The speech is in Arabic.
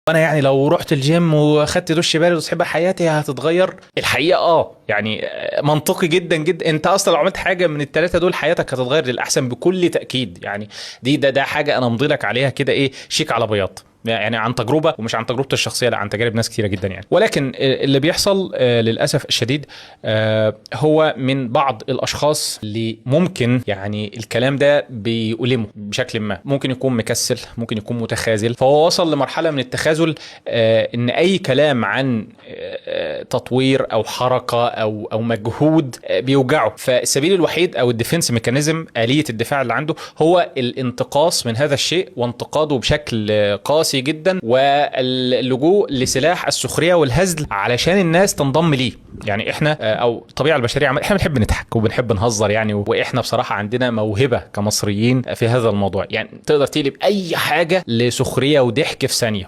انا يعني لو رحت الجيم واخدت دش بارد وسحبة حياتي هتتغير. الحقيقه يعني منطقي جدا جدا. انت اصلا لو عملت حاجه من الثلاثه دول حياتك هتتغير للاحسن بكل تاكيد. يعني ده حاجه انا مضي لك عليها كده، ايه، شيك على بياض، يعني عن تجربه، ومش عن تجربتي الشخصيه، لا، عن تجارب ناس كتيره جدا يعني. ولكن اللي بيحصل للاسف الشديد هو من بعض الاشخاص اللي ممكن يعني الكلام ده بيؤلمه بشكل ما، ممكن يكون مكسل، ممكن يكون متخاذل، فهو وصل لمرحله من التخاذل ان اي كلام عن تطوير او حركه او مجهود بيوجعه. فالسبيل الوحيد او الديفنس ميكانيزم، آلية الدفاع اللي عنده، هو الانتقاص من هذا الشيء وانتقاده بشكل قاسي جدا، واللجوء لسلاح السخريه والهزل علشان الناس تنضم ليه. يعني احنا او الطبيعه البشريه احنا بنحب نضحك وبنحب نهزر يعني، واحنا بصراحه عندنا موهبه كمصريين في هذا الموضوع. يعني تقدر تقلب اي حاجه لسخريه وضحك في ثانيه.